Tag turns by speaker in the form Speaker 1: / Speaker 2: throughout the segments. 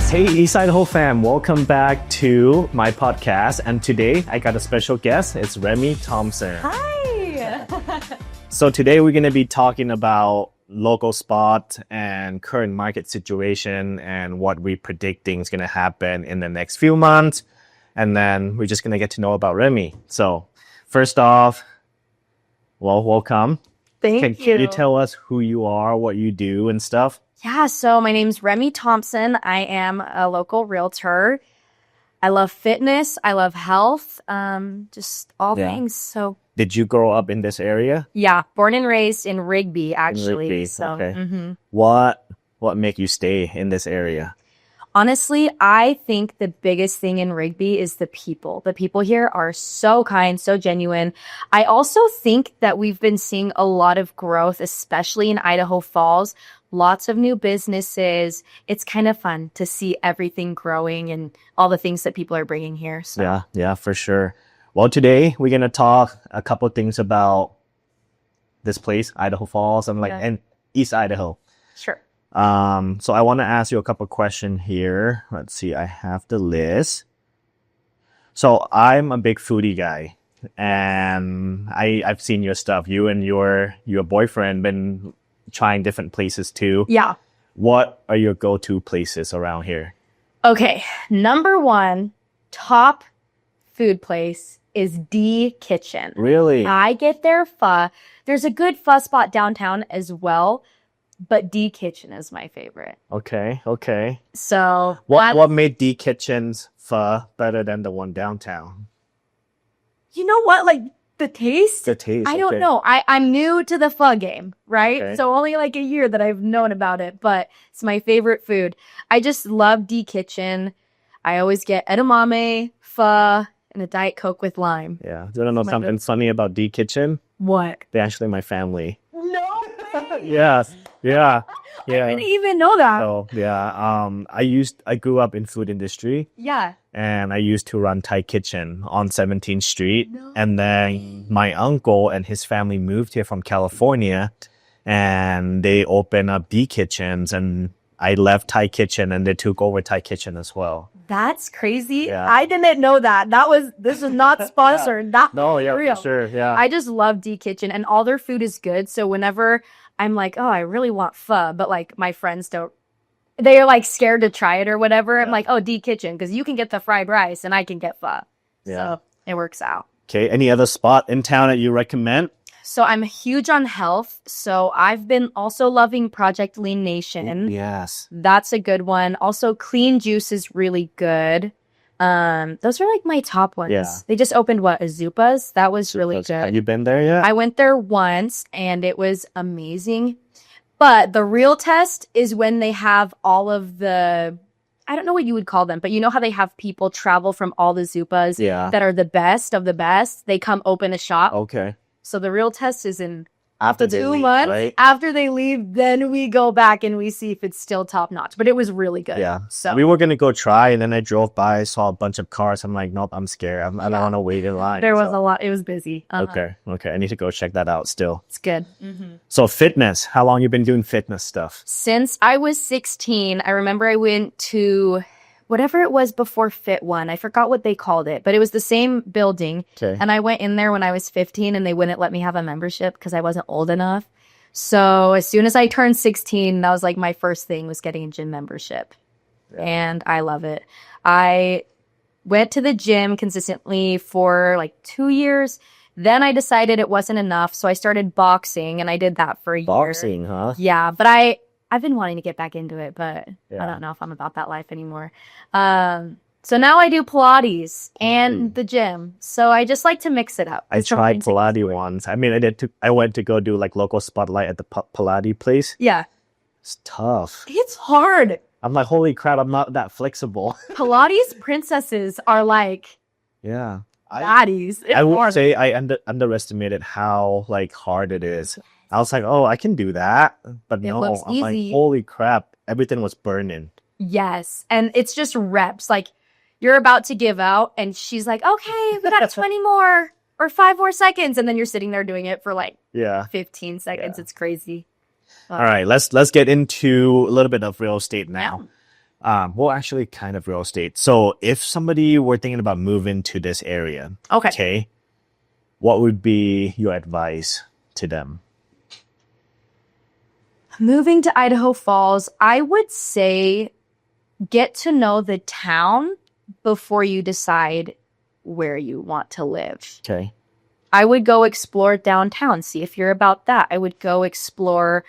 Speaker 1: Hey, East Idaho fam, welcome back to my podcast. And today I got a special guest. It's Remi Thompson.
Speaker 2: Hi!
Speaker 1: So today we're going to be talking about local spot and current market situation and what we predicting is going to happen in the next few months. And then we're just going to get to know about Remi. So first off, well, welcome.
Speaker 2: Thank you.
Speaker 1: Can you tell us who you are, what you do and stuff?
Speaker 2: Yeah, so my name's Remi Thompson. I am a local realtor. I love fitness. I love health. Just all things. So
Speaker 1: did you grow up in this area?
Speaker 2: yeah, born and raised in Rigby, actually.
Speaker 1: Rigby,
Speaker 2: So
Speaker 1: okay. What make you stay in this area?
Speaker 2: honestly, I think the biggest thing in Rigby is the people. The people here are so kind, so genuine. I also think that we've been seeing a lot of growth, especially in Idaho Falls. Lots of new businesses. It's kind of fun to see everything growing and all the things that people are bringing here. So.
Speaker 1: Yeah, for sure. Well, today we're going to talk a couple things about this place, Idaho Falls, and East Idaho.
Speaker 2: Sure.
Speaker 1: So I want to ask you a couple questions here. Let's see, I have the list. So I'm a big foodie guy, and I've seen your stuff. You and your boyfriend been trying different places too.
Speaker 2: Yeah.
Speaker 1: What are your go-to places around here?
Speaker 2: Okay. Number one, top food place is D Kitchen.
Speaker 1: Really?
Speaker 2: I get their pho. There's a good pho spot downtown as well, but D Kitchen is my favorite.
Speaker 1: Okay.
Speaker 2: So
Speaker 1: What made D Kitchen's pho better than the one downtown?
Speaker 2: you know what? Like the taste?
Speaker 1: The taste.
Speaker 2: I don't
Speaker 1: okay.
Speaker 2: know. I'm new to the pho game, right?
Speaker 1: Okay.
Speaker 2: So only like a year that I've known about it, but it's my favorite food. I just love D Kitchen. I always get edamame, pho, and a Diet Coke with lime.
Speaker 1: Yeah. Do you want to know something funny about D Kitchen?
Speaker 2: What?
Speaker 1: They're actually my family.
Speaker 2: No way!
Speaker 1: Yeah.
Speaker 2: I didn't even know that.
Speaker 1: So yeah, I grew up in food industry,
Speaker 2: Yeah.
Speaker 1: and I used to run Thai kitchen on 17th Street.
Speaker 2: No
Speaker 1: And then my uncle and his family moved here from California, and they opened up D Kitchens, and I left Thai kitchen and they took over Thai kitchen as well.
Speaker 2: That's crazy.
Speaker 1: Yeah.
Speaker 2: I didn't know that. This is not sponsored. Not
Speaker 1: No, yeah,
Speaker 2: real.
Speaker 1: for sure, yeah.
Speaker 2: I just love D Kitchen, and all their food is good. So whenever I'm like, oh, I really want pho, but like my friends don't, they're like scared to try it or whatever. I'm like, oh, D Kitchen, because you can get the fried rice and I can get pho.
Speaker 1: Yeah.
Speaker 2: So it works out.
Speaker 1: Okay, any other spot in town that you recommend?
Speaker 2: So I'm huge on health. So I've been also loving Project Lean Nation.
Speaker 1: Yes.
Speaker 2: That's a good one. Also, Clean Juice is really good. Those are like my top ones.
Speaker 1: Yeah.
Speaker 2: They just opened Azupa's. That was really good.
Speaker 1: Have you been there yet?
Speaker 2: I went there once and it was amazing. But the real test is when they have all of the, I don't know what you would call them, but you know how they have people travel from all the Zupas
Speaker 1: Yeah.
Speaker 2: that are the best of the best? They come open a shop.
Speaker 1: Okay.
Speaker 2: So the real test is in
Speaker 1: After
Speaker 2: the
Speaker 1: they
Speaker 2: 2
Speaker 1: leave,
Speaker 2: months.
Speaker 1: right?
Speaker 2: After they leave, then we go back and we see if it's still top notch. But it was really good.
Speaker 1: Yeah.
Speaker 2: So
Speaker 1: We were going to go try, and then I drove by, saw a bunch of cars. I'm like, nope, I'm scared. I don't want to wait in line.
Speaker 2: there was a lot. It was busy.
Speaker 1: Okay. I need to go check that out still.
Speaker 2: It's good.
Speaker 1: So fitness, how long you been doing fitness stuff?
Speaker 2: Since I was 16, I remember I went to whatever it was before Fit One. I forgot what they called it, but it was the same building.
Speaker 1: Okay.
Speaker 2: And I went in there when I was 15 and they wouldn't let me have a membership because I wasn't old enough. So as soon as I turned 16, that was like my first thing was getting a gym membership.
Speaker 1: Yeah.
Speaker 2: And I love it. I went to the gym consistently for like 2 years. Then I decided it wasn't enough. So I started boxing and I did that for a year.
Speaker 1: Boxing, huh?
Speaker 2: Yeah, but I've been wanting to get back into it, but I don't know if I'm about that life anymore. So now I do Pilates and the gym. So I just like to mix it up.
Speaker 1: I tried Pilates once. I mean, I went to go do like local spotlight at the Pilates place.
Speaker 2: Yeah.
Speaker 1: It's tough.
Speaker 2: It's hard.
Speaker 1: I'm like, holy crap, I'm not that flexible.
Speaker 2: Pilates princesses are like
Speaker 1: Yeah.
Speaker 2: baddies. It's
Speaker 1: I would
Speaker 2: hard.
Speaker 1: say I underestimated how like hard it is. I was like, oh, I can do that. But
Speaker 2: It
Speaker 1: no,
Speaker 2: looks
Speaker 1: I'm like,
Speaker 2: easy.
Speaker 1: holy crap. Everything was burning.
Speaker 2: Yes. And it's just reps. Like you're about to give out and she's like, okay, we got 20 more or 5 more seconds. And then you're sitting there doing it for like
Speaker 1: Yeah.
Speaker 2: 15 seconds.
Speaker 1: Yeah.
Speaker 2: It's crazy.
Speaker 1: All right, let's get into a little bit of real estate now. Well, actually, kind of real estate. So, if somebody were thinking about moving to this area,
Speaker 2: Okay.
Speaker 1: okay, what would be your advice to them?
Speaker 2: Moving to Idaho Falls, I would say get to know the town before you decide where you want to live.
Speaker 1: Okay.
Speaker 2: I would go explore downtown, see if you're about that. I would go explore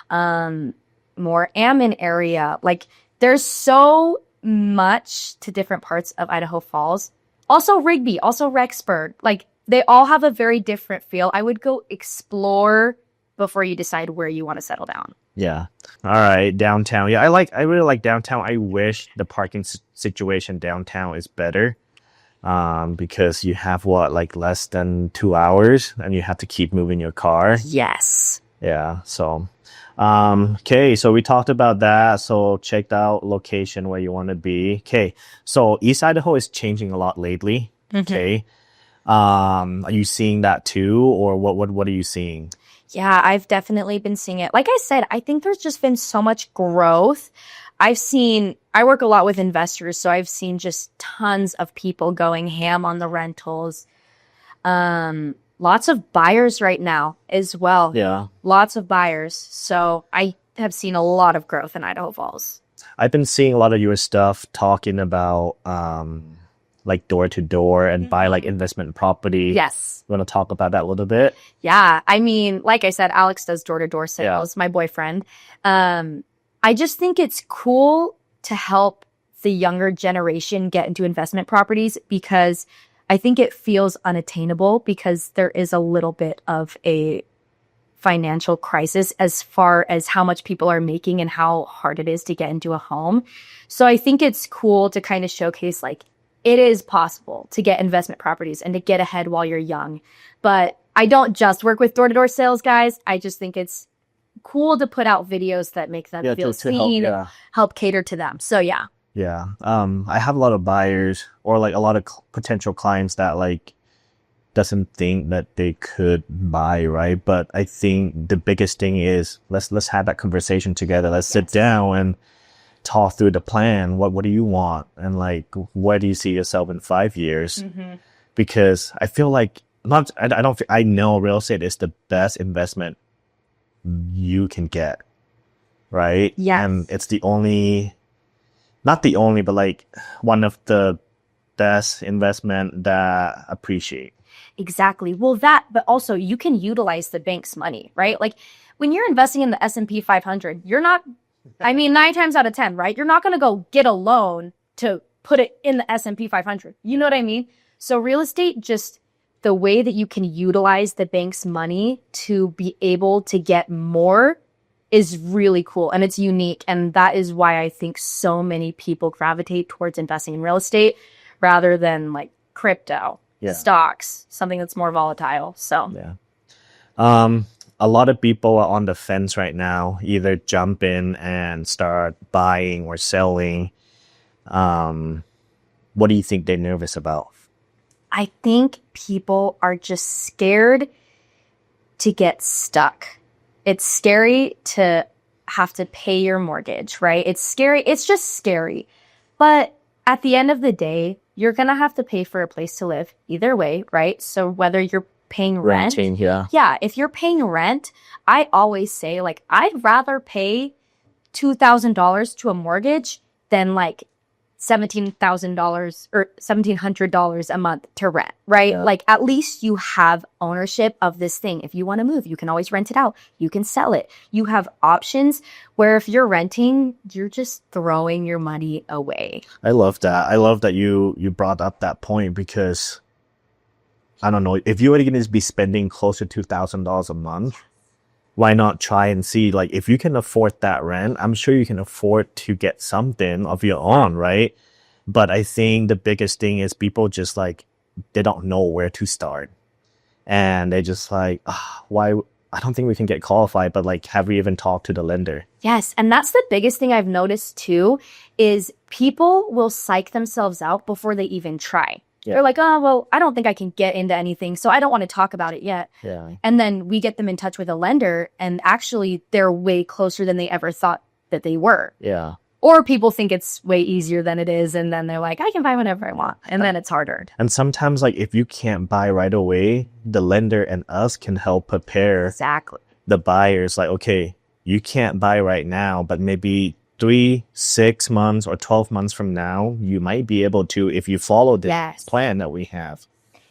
Speaker 2: more Ammon area. Like there's so much to different parts of Idaho Falls. Also Rigby, also Rexburg. Like they all have a very different feel. I would go explore before you decide where you want to settle down.
Speaker 1: Yeah. All right. Downtown. Yeah, I really like downtown. I wish the parking situation downtown is better. Because you have like less than 2 hours and you have to keep moving your car.
Speaker 2: Yes.
Speaker 1: Yeah. So, okay. So we talked about that. So checked out location where you want to be. Okay. So East Idaho is changing a lot lately. Okay. Are you seeing that too? Or what are you seeing?
Speaker 2: Yeah, I've definitely been seeing it. Like I said, I think there's just been so much growth. I work a lot with investors, so I've seen just tons of people going ham on the rentals. Lots of buyers right now as well.
Speaker 1: Yeah.
Speaker 2: Lots of buyers. So I have seen a lot of growth in Idaho Falls.
Speaker 1: I've been seeing a lot of your stuff talking about, like door to door and buy like investment property.
Speaker 2: Yes.
Speaker 1: You want to talk about that a little bit?
Speaker 2: Yeah. I mean, like I said, Alex does door-to-door sales, my boyfriend. I just think it's cool to help the younger generation get into investment properties because I think it feels unattainable because there is a little bit of a financial crisis as far as how much people are making and how hard it is to get into a home. So I think it's cool to kind of showcase like it is possible to get investment properties and to get ahead while you're young. But I don't just work with door-to-door sales, guys. I just think it's cool to put out videos that make them feel seen, help cater to them. So yeah.
Speaker 1: Yeah. I have a lot of buyers or like a lot of potential clients that like doesn't think that they could buy, right? But I think the biggest thing is let's have that conversation together. Let's sit down and talk through the plan. What do you want? And like where do you see yourself in 5 years? Because I feel like I know real estate is the best investment you can get, right?
Speaker 2: Yes.
Speaker 1: And it's not the only, but like one of the best investment that I appreciate.
Speaker 2: Exactly. Well, but also you can utilize the bank's money, right? Like when you're investing in the S&P 500, you're not, 9 times out of 10, right? You're not going to go get a loan to put it in the S&P 500. You know what I mean? So real estate, just the way that you can utilize the bank's money to be able to get more is really cool and it's unique. And that is why I think so many people gravitate towards investing in real estate rather than like crypto, stocks, something that's more volatile. So
Speaker 1: yeah. A lot of people are on the fence right now, either jump in and start buying or selling. What do you think they're nervous about?
Speaker 2: I think people are just scared to get stuck. It's scary to have to pay your mortgage, right? It's scary. It's just scary. But at the end of the day, you're going to have to pay for a place to live either way, right? So whether you're paying rent.
Speaker 1: Renting, yeah.
Speaker 2: Yeah, if you're paying rent, I always say like I'd rather pay $2,000 to a mortgage than like $17,000 or $1,700 a month to rent, right?
Speaker 1: Yeah.
Speaker 2: Like at least you have ownership of this thing. If you want to move, you can always rent it out. You can sell it. You have options where if you're renting, you're just throwing your money away.
Speaker 1: I love that. I love that you brought up that point because I don't know, if you were going to be spending close to $2,000 a month, why not try and see, like, if you can afford that rent, I'm sure you can afford to get something of your own, right? But I think the biggest thing is people just like, they don't know where to start. And they just like, why? I don't think we can get qualified, but like, have we even talked to the lender?
Speaker 2: Yes. And that's the biggest thing I've noticed too, is people will psych themselves out before they even try. Yeah. They're like, oh, well, I don't think I can get into anything, so I don't want to talk about it yet.
Speaker 1: Yeah.
Speaker 2: And then we get them in touch with a lender, and actually they're way closer than they ever thought that they were.
Speaker 1: Yeah.
Speaker 2: Or people think it's way easier than it is, and then they're like, I can buy whatever I want, and then it's harder.
Speaker 1: And sometimes, like, if you can't buy right away, the lender and us can help prepare
Speaker 2: Exactly.
Speaker 1: the buyers. Like, okay, you can't buy right now, but maybe 3, 6 months or 12 months from now, you might be able to, if you follow the
Speaker 2: Yes.
Speaker 1: plan that we have.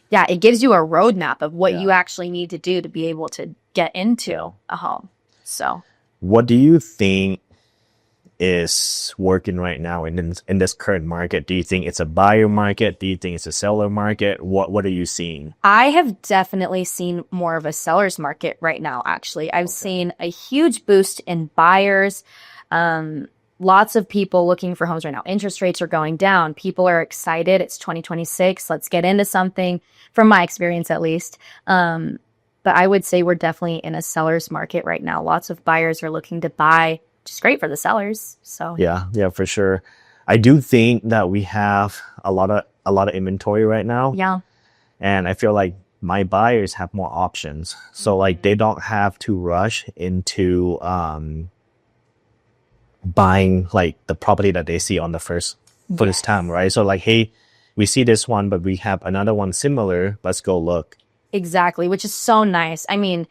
Speaker 2: Yeah, it gives you a roadmap of what
Speaker 1: Yeah.
Speaker 2: you actually need to do to be able to get into a home. So
Speaker 1: What do you think is working right now in this current market? Do you think it's a buyer market? Do you think it's a seller market? What are you seeing?
Speaker 2: I have definitely seen more of a seller's market right now, actually. I've seen a huge boost in buyers. Lots of people looking for homes right now. Interest rates are going down. People are excited. It's 2026. Let's get into something, from my experience at least. But I would say we're definitely in a seller's market right now. Lots of buyers are looking to buy, which is great for the sellers. So
Speaker 1: Yeah, for sure. I do think that we have a lot of inventory right now.
Speaker 2: yeah.
Speaker 1: And I feel like my buyers have more options. So like they don't have to rush into buying like the property that they see on the first time, right? So like, hey, we see this one, but we have another one similar. Let's go look.
Speaker 2: Exactly, which is so nice. I mean,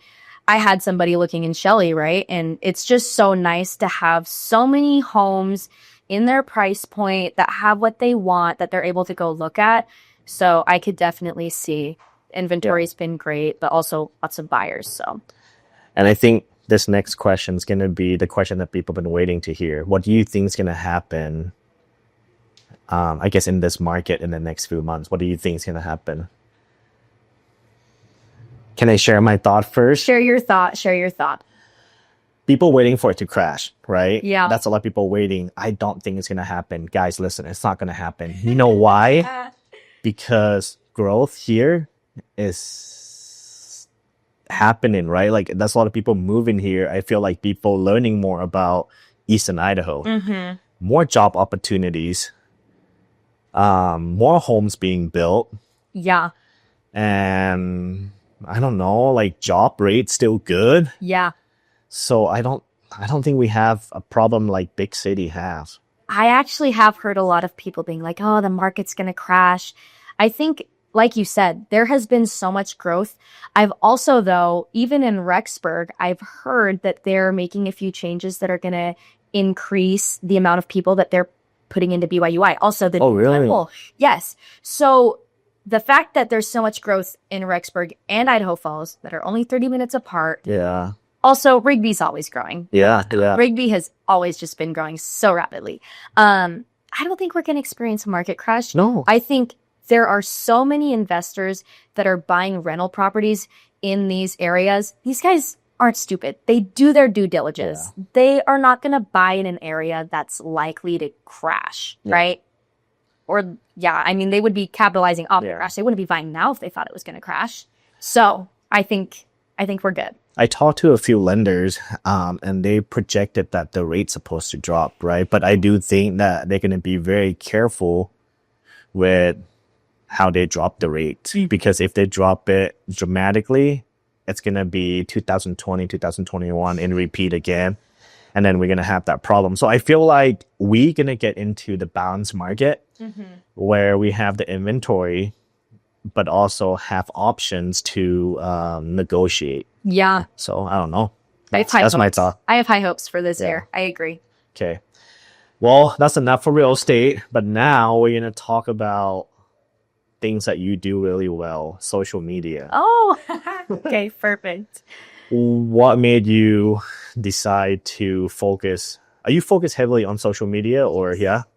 Speaker 2: I had somebody looking in Shelley, right? And it's just so nice to have so many homes in their price point that have what they want that they're able to go look at. So I could definitely see inventory's been great, but also lots of buyers. So,
Speaker 1: And I think this next question is going to be the question that people have been waiting to hear. What do you think is going to happen, I guess, in this market in the next few months? What do you think is going to happen? Can I share my thought first?
Speaker 2: share your thought.
Speaker 1: People waiting for it to crash, right?
Speaker 2: Yeah.
Speaker 1: That's a lot of people waiting. I don't think it's going to happen. Guys, listen, it's not going to happen. You know why? Because growth here is happening, right? Like that's a lot of people moving here. I feel like people learning more about Eastern Idaho, more job opportunities, more homes being built,
Speaker 2: Yeah.
Speaker 1: and I don't know, like job rate still good.
Speaker 2: Yeah.
Speaker 1: So I don't think we have a problem like big city has.
Speaker 2: I actually have heard a lot of people being like, oh, the market's going to crash. I think, like you said, there has been so much growth. I've also, though, even in Rexburg, I've heard that they're making a few changes that are going to increase the amount of people that they're putting into BYUI. Also, the
Speaker 1: really?
Speaker 2: temple. Yes. So the fact that there's so much growth in Rexburg and Idaho Falls that are only 30 minutes apart.
Speaker 1: Yeah.
Speaker 2: Also, Rigby's always growing.
Speaker 1: Yeah.
Speaker 2: Rigby has always just been growing so rapidly. I don't think we're going to experience a market crash.
Speaker 1: No.
Speaker 2: I think there are so many investors that are buying rental properties in these areas. These guys aren't stupid. They do their due diligence.
Speaker 1: Yeah.
Speaker 2: They are not going to buy in an area that's likely to crash, right? Or, I mean, they would be capitalizing off the crash. They wouldn't be buying now if they thought it was going to crash. So I think we're good.
Speaker 1: I talked to a few lenders, and they projected that the rate's supposed to drop, right? But I do think that they're going to be very careful with how they drop the rate, because if they drop it dramatically, it's going to be 2020, 2021 and repeat again. And then we're going to have that problem. So I feel like we're going to get into the balanced market where we have the inventory, but also have options to negotiate.
Speaker 2: Yeah.
Speaker 1: So I don't know.
Speaker 2: That's
Speaker 1: my thought.
Speaker 2: I have high hopes for this year. I agree.
Speaker 1: Okay. Well, that's enough for real estate. But now we're going to talk about things that you do really well, social media.
Speaker 2: Oh, okay, perfect.
Speaker 1: What made you decide to focus? Are you focused heavily on social media, or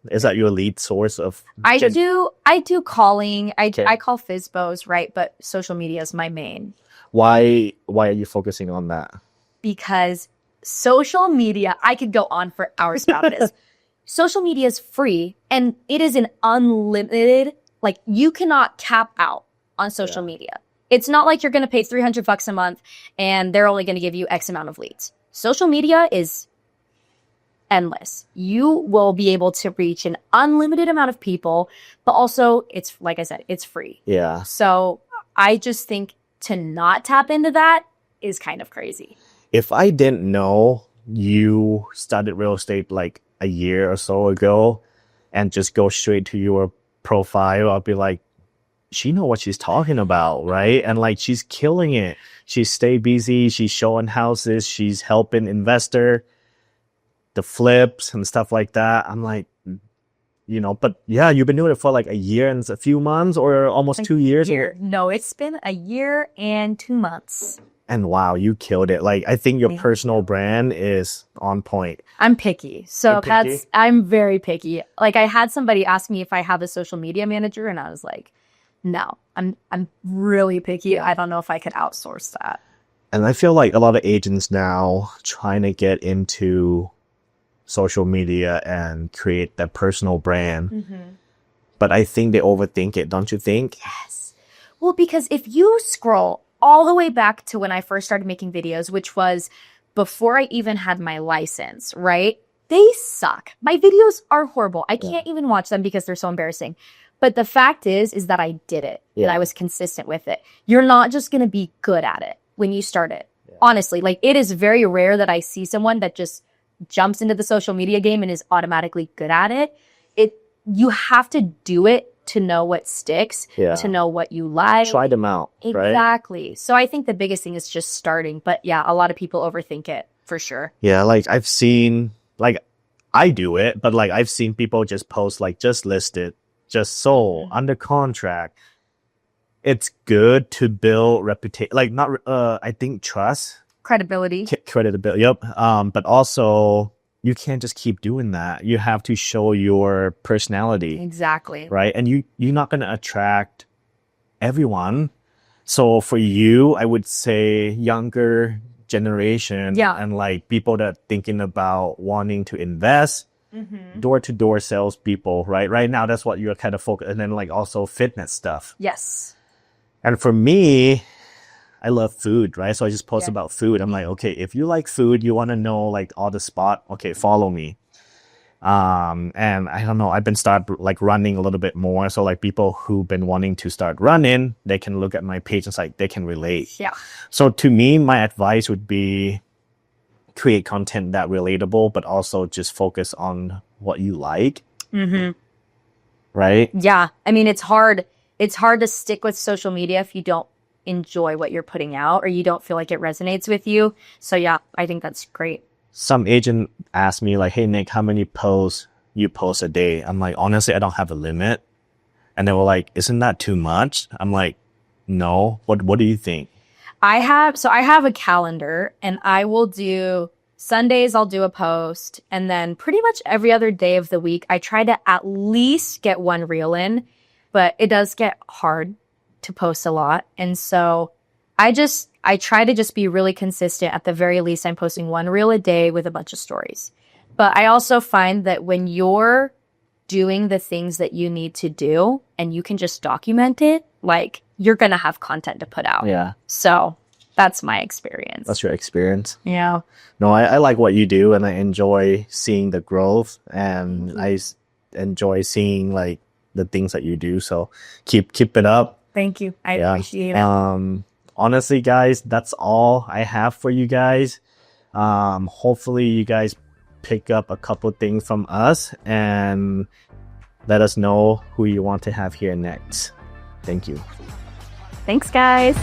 Speaker 1: is that your lead source of?
Speaker 2: I do calling. I call FISBOs, right? But social media is my main.
Speaker 1: Why are you focusing on that?
Speaker 2: Because social media, I could go on for hours about this. Social media is free and it is an unlimited, like you cannot cap out on social media. It's not like you're going to pay $300 a month and they're only going to give you X amount of leads. Social media is endless. You will be able to reach an unlimited amount of people, but also it's, like I said, it's free.
Speaker 1: Yeah.
Speaker 2: So I just think to not tap into that is kind of crazy.
Speaker 1: If I didn't know you started real estate like a year or so ago and just go straight to your profile, I'll be like, she know what she's talking about, right? And like, she's killing it. She's stay busy. She's showing houses. She's helping investor, the flips and stuff like that. I'm like, but yeah, you've been doing it for like a year and a few months or almost 2 years.
Speaker 2: No, it's been a year and 2 months.
Speaker 1: And wow, you killed it. Like, I think your personal brand is on point.
Speaker 2: I'm picky. So I'm very picky. Like, I had somebody ask me if I have a social media manager, and I was like, no, I'm really picky. I don't know if I could outsource that.
Speaker 1: And I feel like a lot of agents now trying to get into social media and create that personal brand. But I think they overthink it, don't you think?
Speaker 2: Yes. Well, because if you scroll all the way back to when I first started making videos, which was before I even had my license, right? They suck. My videos are horrible. I can't even watch them because they're so embarrassing. But the fact is that I did it and I was consistent with it. You're not just going to be good at it when you start it. Honestly, like, it is very rare that I see someone that just jumps into the social media game and is automatically good at it. You have to do it to know what sticks, to know what you like.
Speaker 1: Try them out, right?
Speaker 2: Exactly. So I think the biggest thing is just starting. But yeah, a lot of people overthink it for sure.
Speaker 1: Yeah, like I've seen, like, I do it, but like I've seen people just post like, just listed, just sold, under contract. It's good to build reputation, like not, I think trust.
Speaker 2: Credibility.
Speaker 1: Credibility, yep. But also, you can't just keep doing that. You have to show your personality.
Speaker 2: Exactly.
Speaker 1: Right? And you're not going to attract everyone. So for you, I would say younger generation and like people that are thinking about wanting to invest, door-to-door salespeople, right? Right now, that's what you're kind of focused. And then like also fitness stuff.
Speaker 2: Yes.
Speaker 1: And for me, I love food, right? So I just post about food. I'm like, okay, if you like food, you want to know like all the spot, okay, follow me. And I don't know, I've been like running a little bit more. So like people who've been wanting to start running, they can look at my page and it's like they can relate.
Speaker 2: Yeah.
Speaker 1: So to me, my advice would be create content that relatable, but also just focus on what you like. Right?
Speaker 2: Yeah. I mean, it's hard. It's hard to stick with social media if you don't enjoy what you're putting out or you don't feel like it resonates with you. So yeah, I think that's great.
Speaker 1: Some agent asked me like, hey Nick, how many posts you post a day? I'm like, honestly, I don't have a limit. And they were like, isn't that too much? I'm like, no. What do you think?
Speaker 2: I have a calendar, and I will do Sundays, I'll do a post, and then pretty much every other day of the week, I try to at least get one reel in, but it does get hard to post a lot. And so I try to just be really consistent. At the very least, I'm posting one reel a day with a bunch of stories. But I also find that when you're doing the things that you need to do and you can just document it, like, you're going to have content to put out.
Speaker 1: Yeah.
Speaker 2: So that's my experience.
Speaker 1: That's your experience.
Speaker 2: Yeah.
Speaker 1: No, I like what you do, and I enjoy seeing the growth, and I enjoy seeing like the things that you do. So keep it up.
Speaker 2: Thank you. I appreciate it.
Speaker 1: Honestly, guys, that's all I have for you guys. Hopefully you guys pick up a couple things from us and let us know who you want to have here next. Thank you.
Speaker 2: Thanks, guys.